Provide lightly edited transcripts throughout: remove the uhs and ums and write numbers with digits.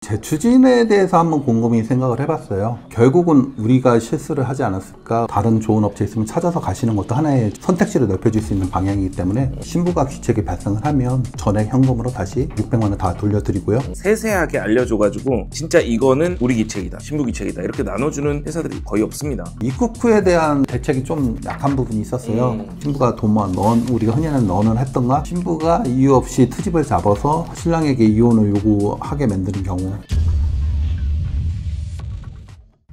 재추진에 대해서 한번 곰곰이 생각을 해봤어요. 결국은 우리가 실수를 하지 않았을까, 다른 좋은 업체 있으면 찾아서 가시는 것도 하나의 선택지를 넓혀줄 수 있는 방향이기 때문에 신부가 귀책이 발생을 하면 전액 현금으로 다시 600만 원 다 돌려드리고요. 세세하게 알려줘가지고 진짜 이거는 우리 귀책이다, 신부 귀책이다 이렇게 나눠주는 회사들이 거의 없습니다. 입국후에 대한 대책이 좀 약한 부분이 있었어요. 신부가 돈만 우리가 흔히 하는 넌을 했던가, 신부가 이유 없이 트집을 잡아서 신랑에게 이혼을 요구하게 만드는 경우.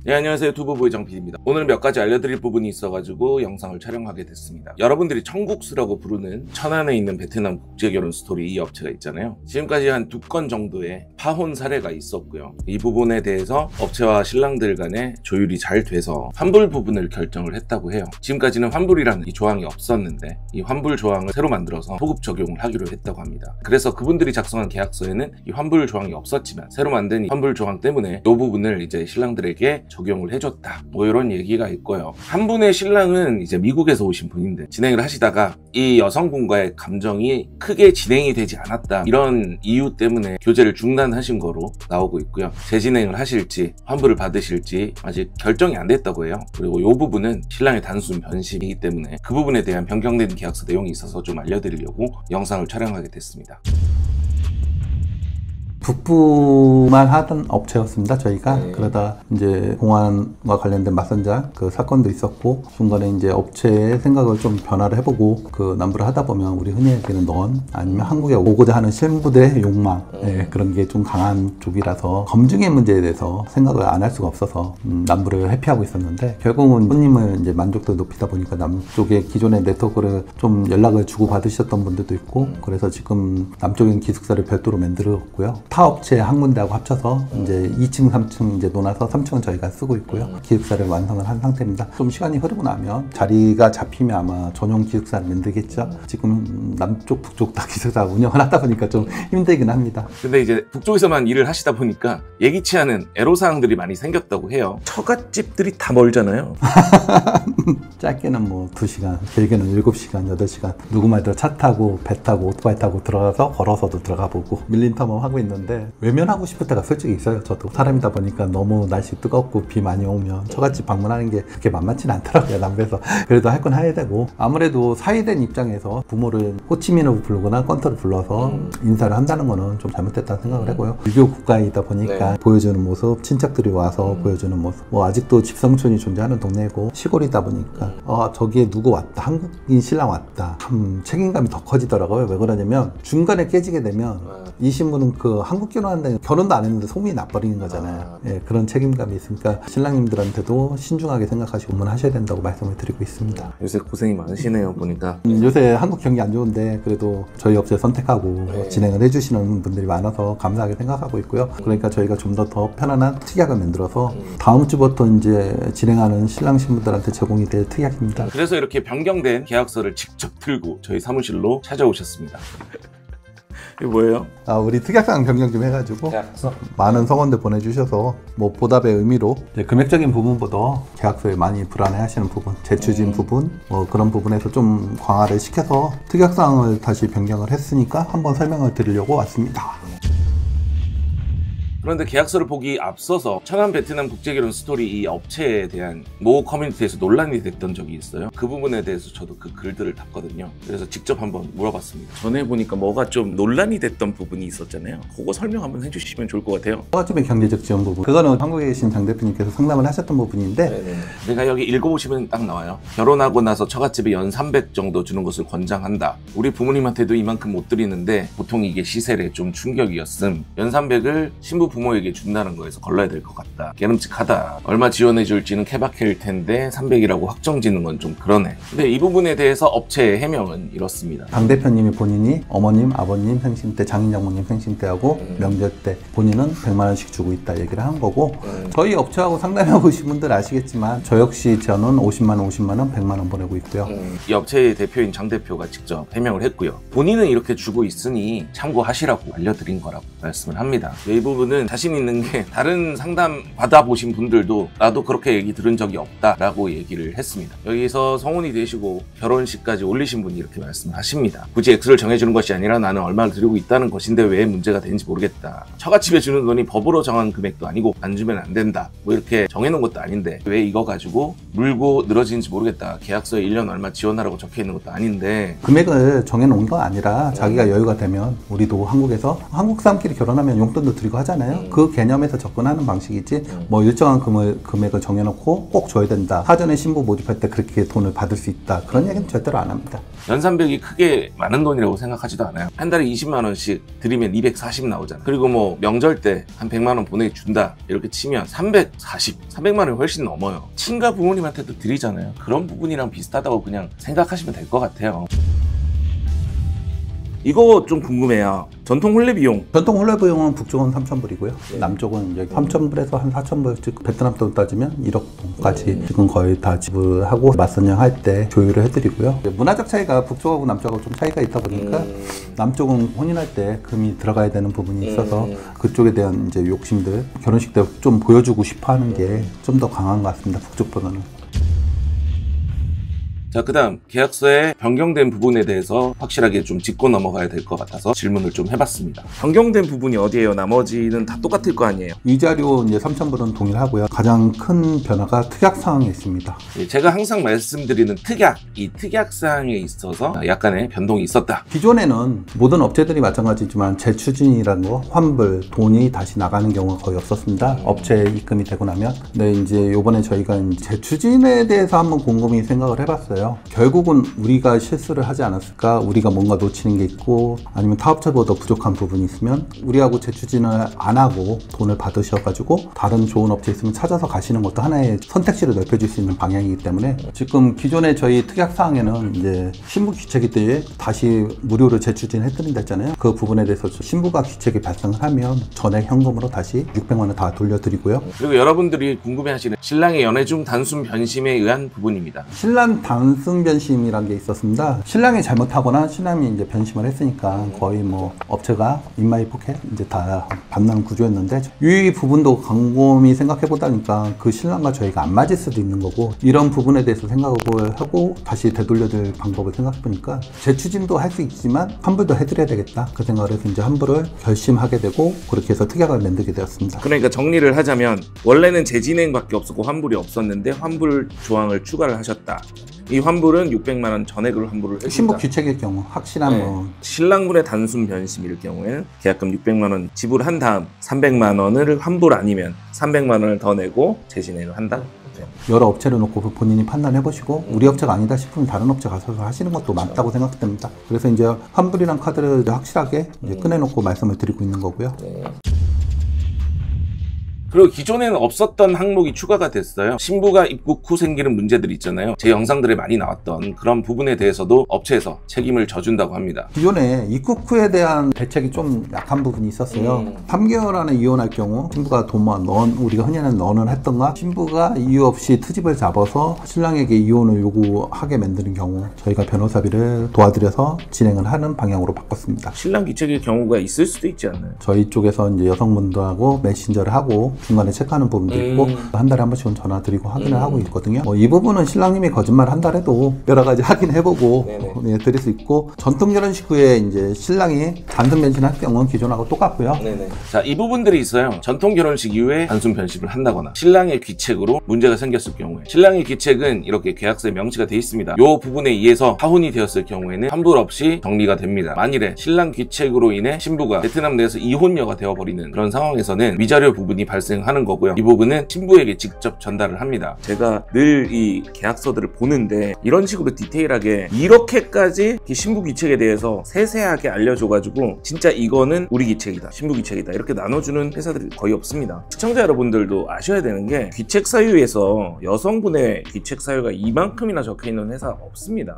네, 안녕하세요. 두부부의 정PD입니다. 오늘 몇 가지 알려드릴 부분이 있어가지고 영상을 촬영하게 됐습니다. 여러분들이 청국수라고 부르는 천안에 있는 베트남 국제결혼 스토리 이 업체가 있잖아요. 지금까지 한 2건 정도의 파혼 사례가 있었고요. 이 부분에 대해서 업체와 신랑들 간에 조율이 잘 돼서 환불 부분을 결정을 했다고 해요. 지금까지는 환불이라는 이 조항이 없었는데 이 환불 조항을 새로 만들어서 소급 적용을 하기로 했다고 합니다. 그래서 그분들이 작성한 계약서에는 이 환불 조항이 없었지만 새로 만든 이 환불 조항 때문에 이 부분을 이제 신랑들에게 적용을 해줬다, 뭐 이런 얘기가 있고요. 한 분의 신랑은 이제 미국에서 오신 분인데 진행을 하시다가 이 여성분과의 감정이 크게 진행이 되지 않았다, 이런 이유 때문에 교제를 중단하신 거로 나오고 있고요. 재진행을 하실지 환불을 받으실지 아직 결정이 안 됐다고 해요. 그리고 이 부분은 신랑의 단순 변심이기 때문에 그 부분에 대한 변경된 계약서 내용이 있어서 좀 알려드리려고 영상을 촬영하게 됐습니다. 북부만 하던 업체였습니다, 저희가. 그러다 이제 공안과 관련된 맞선자 그 사건도 있었고, 중간에 이제 업체의 생각을 좀 변화를 해보고 그 남부를 하다 보면 우리 흔히 얘기하는 넌, 아니면 한국에 오고자 하는 신부들의 욕망, 그런 게 좀 강한 쪽이라서 검증의 문제에 대해서 생각을 안 할 수가 없어서 남부를 회피하고 있었는데, 결국은 손님을 이제 만족도 높이다 보니까 남쪽의 기존의 네트워크를 좀 연락을 주고 받으셨던 분들도 있고, 그래서 지금 남쪽인 기숙사를 별도로 만들었고요. 타 업체 한 군데하고 합쳐서 이제 2층, 3층 이제 논아서 3층은 저희가 쓰고 있고요. 기숙사를 완성을 한 상태입니다. 좀 시간이 흐르고 나면 자리가 잡히면 아마 전용 기숙사를 만들겠죠. 지금 남쪽, 북쪽 다 기숙사 운영을 하다 보니까 좀 힘들긴 합니다. 근데 이제 북쪽에서만 일을 하시다 보니까 예기치 않은 애로사항들이 많이 생겼다고 해요. 처갓집들이 다 멀잖아요. 짧게는 뭐 2시간, 길게는 7시간, 8시간. 누구 말대로 차 타고 배 타고 오토바이 타고 들어가서 걸어서도 들어가 보고 밀린 탐험 하고 있는데, 외면하고 싶을 때가 솔직히 있어요. 저도 사람이다 보니까 너무 날씨 뜨겁고 비 많이 오면 처갓집 방문하는 게 그렇게 만만치는 않더라고요, 남부에서. 그래도 할 건 해야 되고, 아무래도 사이된 입장에서 부모를 호치민으로 부르거나 건터를 불러서 인사를 한다는 거는 좀 잘못됐다는 생각을 하고요. 유교 국가이다 보니까 보여주는 모습, 친척들이 와서 보여주는 모습, 뭐 아직도 집성촌이 존재하는 동네고 시골이다 보니까 저기에 누구 왔다, 한국인 신랑 왔다, 참 책임감이 더 커지더라고요. 왜 그러냐면 중간에 깨지게 되면 이 신부는 그 한국 결혼하는데 결혼도 안 했는데 소문이 나버리는 거잖아요. 그런 책임감이 있으니까 신랑님들한테도 신중하게 생각하시고 문하셔야 된다고 말씀을 드리고 있습니다. 요새 고생이 많으시네요, 보니까. 요새 한국 경기 안 좋은데 그래도 저희 업체 선택하고 진행을 해주시는 분들이 많아서 감사하게 생각하고 있고요. 그러니까 저희가 좀 더 편안한 특약을 만들어서 다음 주부터 이제 진행하는 신랑 신부들한테 제공이 될 특약입니다. 그래서 이렇게 변경된 계약서를 직접 들고 저희 사무실로 찾아오셨습니다. 이게 뭐예요? 우리 특약사항 변경 좀 해가지고 계약서? 많은 성원들 보내주셔서 뭐 보답의 의미로 금액적인 부분보다 계약서에 많이 불안해하시는 부분, 재추진 부분, 뭐 그런 부분에서 좀 강화를 시켜서 특약사항을 다시 변경을 했으니까 한번 설명을 드리려고 왔습니다. 그런데 계약서를 보기 앞서서 천안 베트남 국제결혼 스토리 이 업체에 대한 모 커뮤니티에서 논란이 됐던 적이 있어요. 그 부분에 대해서 저도 그 글들을 봤거든요. 그래서 직접 한번 물어봤습니다. 전에 보니까 뭐가 좀 논란이 됐던 부분이 있었잖아요. 그거 설명 한번 해주시면 좋을 것 같아요. 처갓집의 경제적 지원 부분, 그거는 한국에 계신 장 대표님께서 상담을 하셨던 부분인데, 그러니까 여기 읽어보시면 딱 나와요. 결혼하고 나서 처갓집에 연 300 정도 주는 것을 권장한다. 우리 부모님한테도 이만큼 못 드리는데 보통 이게 시세에 좀 충격이었음. 연 300을 신부 부모에게 준다는 거에서 걸러야 될 것 같다. 깨름직하다. 얼마 지원해줄지는 케바케일 텐데 300이라고 확정 짓는 건 좀 그러네. 근데 이 부분에 대해서 업체의 해명은 이렇습니다. 장 대표님이 본인이 어머님, 아버님 생신 때, 장인 장모님 생신 때하고 명절 때 본인은 100만 원씩 주고 있다 얘기를 한 거고, 저희 업체하고 상담해 보신 분들 아시겠지만 저 역시 저는 50만 원, 50만 원, 100만 원 보내고 있고요. 이 업체의 대표인 장 대표가 직접 해명을 했고요. 본인은 이렇게 주고 있으니 참고하시라고 알려드린 거라고 말씀을 합니다. 이 부분은 저는 자신 있는 게 다른 상담 받아보신 분들도 나도 그렇게 얘기 들은 적이 없다라고 얘기를 했습니다. 여기서 성혼이 되시고 결혼식까지 올리신 분이 이렇게 말씀하십니다. 굳이 액수를 정해주는 것이 아니라 나는 얼마를 드리고 있다는 것인데 왜 문제가 되는지 모르겠다. 처갓집에 주는 돈이 법으로 정한 금액도 아니고 안 주면 안 된다. 뭐 이렇게 정해놓은 것도 아닌데 왜 이거 가지고 물고 늘어지는지 모르겠다. 계약서에 1년 얼마 지원하라고 적혀있는 것도 아닌데. 금액을 정해놓은 건 아니라 자기가 여유가 되면 우리도 한국에서 한국 사람끼리 결혼하면 용돈도 드리고 하잖아요. 그 개념에서 접근하는 방식이지 뭐 일정한 금액을 정해놓고 꼭 줘야 된다. 사전에 신부 모집할 때 그렇게 돈을 받을 수 있다. 그런 얘기는 절대로 안 합니다. 연산백이 크게 많은 돈이라고 생각하지도 않아요. 한 달에 20만 원씩 드리면 240 나오잖아. 그리고 뭐 명절 때 한 100만 원 보내준다 이렇게 치면 300만 원이 훨씬 넘어요. 친가 부모님한테도 드리잖아요. 그런 부분이랑 비슷하다고 그냥 생각하시면 될 것 같아요. 이거 좀 궁금해요. 전통 혼례 비용. 전통 혼례 비용은 북쪽은 3,000불이고요. 남쪽은 이제 3,000불에서 한 4,000불, 즉 베트남 돈 따지면 1억 돈까지 지금 거의 다 지불하고 맞선양 할 때 조율을 해드리고요. 문화적 차이가 북쪽하고 남쪽하고 좀 차이가 있다 보니까 남쪽은 혼인할 때 금이 들어가야 되는 부분이 있어서 그쪽에 대한 이제 욕심들 결혼식 때 좀 보여주고 싶어하는 게 좀 더 강한 것 같습니다. 북쪽보다는. 자, 그 다음 계약서에 변경된 부분에 대해서 확실하게 좀 짚고 넘어가야 될 것 같아서 질문을 좀 해봤습니다. 변경된 부분이 어디예요? 나머지는 다 똑같을 거 아니에요? 위자료 이제 3,000불은 동일하고요. 가장 큰 변화가 특약 사항에 있습니다. 제가 항상 말씀드리는 특약, 이 특약 사항에 있어서 약간의 변동이 있었다. 기존에는 모든 업체들이 마찬가지지만 재추진이라는 거, 환불, 돈이 다시 나가는 경우가 거의 없었습니다. 업체에 입금이 되고 나면. 근데 이제 요번에 저희가 재추진에 대해서 한번 곰곰이 생각을 해봤어요. 결국은 우리가 실수를 하지 않았을까? 우리가 뭔가 놓치는 게 있고 아니면 타업체보다 부족한 부분이 있으면 우리하고 재추진을 안 하고 돈을 받으셔가지고 다른 좋은 업체 있으면 찾아서 가시는 것도 하나의 선택지를 넓혀줄 수 있는 방향이기 때문에 지금 기존에 저희 특약사항에는 이제 신부 귀책일 때 다시 무료로 재추진 해드린다 했잖아요. 그 부분에 대해서 신부가 귀책이 발생을 하면 전액 현금으로 다시 600만 원 다 돌려드리고요. 그리고 여러분들이 궁금해하시는 신랑의 연애 중 단순 변심에 의한 부분입니다. 신랑 단순 변심이라는 게 있었습니다. 신랑이 잘못하거나 신랑이 이제 변심을 했으니까 거의 뭐 업체가 인마이 포켓 이제 다 받는 구조였는데 이 부분도 곰곰이 생각해 보다니까 그 신랑과 저희가 안 맞을 수도 있는 거고 이런 부분에 대해서 생각을 하고 다시 되돌려줄 방법을 생각해 보니까 재추진도 할 수 있지만 환불도 해드려야 되겠다 그 생각을 해서 이제 환불을 결심하게 되고 그렇게 해서 특약을 만들게 되었습니다. 그러니까 정리를 하자면 원래는 재진행밖에 없었고 환불이 없었는데 환불 조항을 추가를 하셨다. 이 환불은 600만 원 전액으로 환불을 해준다. 신부 귀책일 경우 확실한 뭐 신랑분의 단순 변심일 경우에는 계약금 600만 원 지불한 다음 300만 원을 환불 아니면 300만 원을 더 내고 재진행을 한다. 여러 업체를 놓고 본인이 판단해 보시고 우리 업체가 아니다 싶으면 다른 업체 가서 하시는 것도 맞다고 생각됩니다. 그래서 이제 환불이란 카드를 확실하게 이제 꺼내놓고 말씀을 드리고 있는 거고요. 그리고 기존에는 없었던 항목이 추가가 됐어요. 신부가 입국 후 생기는 문제들이 있잖아요. 제 영상들에 많이 나왔던 그런 부분에 대해서도 업체에서 책임을 져준다고 합니다. 기존에 입국 후에 대한 대책이 좀 약한 부분이 있었어요. 3개월 안에 이혼할 경우 신부가 돈만 우리가 흔히 하는 넌을 했던가 신부가 이유 없이 트집을 잡아서 신랑에게 이혼을 요구하게 만드는 경우 저희가 변호사비를 도와드려서 진행을 하는 방향으로 바꿨습니다. 신랑 귀책일 경우가 있을 수도 있지 않나요? 저희 쪽에서 이제 여성분들하고 메신저를 하고 중간에 체크하는 부분도 있고 한 달에 한 번씩은 전화 드리고 확인을 하고 있거든요. 이 부분은 신랑님이 거짓말 한다해도 여러 가지 확인해보고 네, 드릴 수 있고 전통 결혼식 후에 이제 신랑이 단순 변신할 경우는 기존하고 똑같고요. 자, 이 부분들이 있어요. 전통 결혼식 이후에 단순 변심을 한다거나 신랑의 귀책으로 문제가 생겼을 경우에 신랑의 귀책은 이렇게 계약서에 명시가 돼 있습니다. 이 부분에 의해서 파혼이 되었을 경우에는 환불 없이 정리가 됩니다. 만일에 신랑 귀책으로 인해 신부가 베트남 내에서 이혼녀가 되어버리는 그런 상황에서는 위자료 부분이 발생하는 거고요. 이 부분은 신부에게 직접 전달을 합니다. 제가 늘 이 계약서들을 보는데 이런 식으로 디테일하게 이렇게까지 신부 귀책에 대해서 세세하게 알려줘가지고 진짜 이거는 우리 귀책이다, 신부 귀책이다 이렇게 나눠주는 회사들이 거의 없습니다. 시청자 여러분들도 아셔야 되는 게 귀책 사유에서 여성분의 귀책 사유가 이만큼이나 적혀있는 회사 없습니다.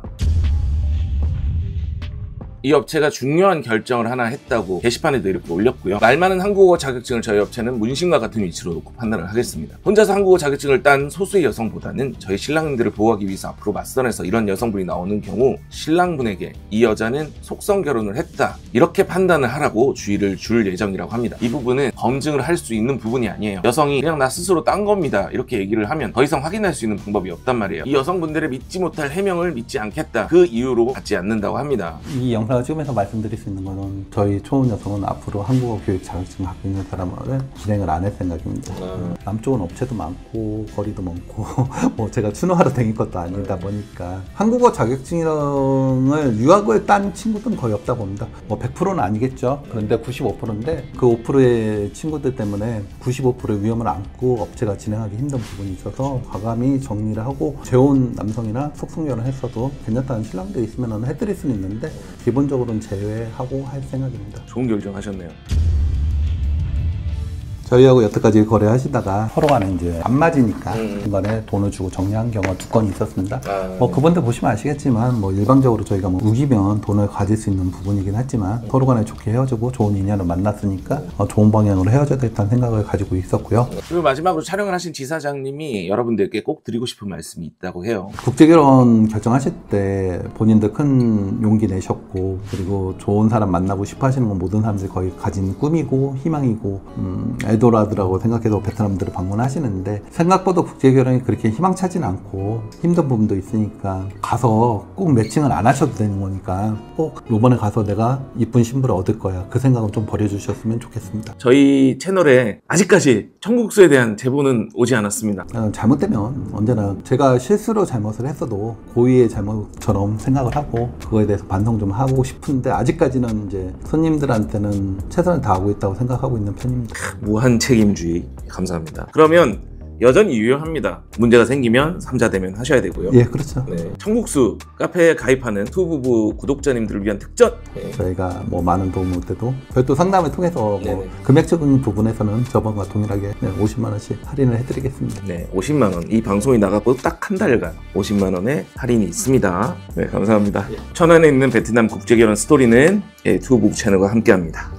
이 업체가 중요한 결정을 하나 했다고 게시판에도 이렇게 올렸고요. 말 많은 한국어 자격증을 저희 업체는 문신과 같은 위치로 놓고 판단을 하겠습니다. 혼자서 한국어 자격증을 딴 소수의 여성보다는 저희 신랑님들을 보호하기 위해서 앞으로 맞선에서 이런 여성분이 나오는 경우 신랑분에게 이 여자는 속성 결혼을 했다 이렇게 판단을 하라고 주의를 줄 예정이라고 합니다. 이 부분은 검증을 할 수 있는 부분이 아니에요. 여성이 그냥 나 스스로 딴 겁니다 이렇게 얘기를 하면 더 이상 확인할 수 있는 방법이 없단 말이에요. 이 여성분들의 믿지 못할 해명을 믿지 않겠다 그 이유로 받지 않는다고 합니다. 이 영상을 찍으면서 말씀드릴 수 있는 거는 저희 초혼 여성은 앞으로 한국어 교육 자격증 갖고 있는 사람을 진행을 안 할 생각입니다. 남쪽은 업체도 많고 거리도 많고 뭐 제가 추노하러 다닐 것도 아니다 보니까 한국어 자격증을 유학을 딴 친구들은 거의 없다고 봅니다. 뭐 100%는 아니겠죠. 그런데 95%인데 그 5%의 친구들 때문에 95%의 위험을 안고 업체가 진행하기 힘든 부분이 있어서 과감히 정리를 하고 재혼 남성이나 속성결혼 했어도 괜찮다는 신랑들이 있으면 해드릴 수는 있는데 기본적으로는 제외하고 할 생각입니다. 좋은 결정하셨네요. 저희하고 여태까지 거래하시다가 서로 간에 이제 안 맞으니까 중간에 돈을 주고 정리한 경우가 2건 있었습니다. 뭐 그분들 보시면 아시겠지만 뭐 일방적으로 저희가 뭐 우기면 돈을 가질 수 있는 부분이긴 하지만 서로 간에 좋게 헤어지고 좋은 인연을 만났으니까 좋은 방향으로 헤어져야겠다는 생각을 가지고 있었고요. 그리고 마지막으로 촬영을 하신 지사장님이 여러분들께 꼭 드리고 싶은 말씀이 있다고 해요. 국제결혼 결정하실 때 본인들 큰 용기 내셨고 그리고 좋은 사람 만나고 싶어 하시는 건 모든 사람들이 거의 가진 꿈이고 희망이고 에도라드라고 생각해서 베트남들을 방문하시는데 생각보다 국제결혼이 그렇게 희망차진 않고 힘든 부분도 있으니까 가서 꼭 매칭을 안 하셔도 되는 거니까 꼭 이번에 가서 내가 이쁜 신부를 얻을 거야 그 생각은 좀 버려주셨으면 좋겠습니다. 저희 채널에 아직까지 청국수에 대한 제보는 오지 않았습니다. 잘못되면 언제나 제가 실수로 잘못을 했어도 고의의 잘못처럼 생각을 하고 그거에 대해서 반성 좀 하고 싶은데 아직까지는 이제 손님들한테는 최선을 다하고 있다고 생각하고 있는 편입니다. 무한 책임주의 감사합니다. 그러면 여전히 유효합니다. 문제가 생기면 삼자대면 하셔야 되고요. 예, 그렇죠. 네. 청국수 카페에 가입하는 투부부 구독자님들을 위한 특전. 네. 저희가 뭐 많은 도움을 때도 별도 상담을 통해서 뭐 금액적인 부분에서는 저번과 동일하게 50만 원씩 할인을 해드리겠습니다. 네, 50만 원. 이 방송이 나가고 딱 한 달간 50만 원의 할인이 있습니다. 네, 감사합니다. 천안에 있는 베트남 국제결혼 스토리는 투부부 채널과 함께합니다.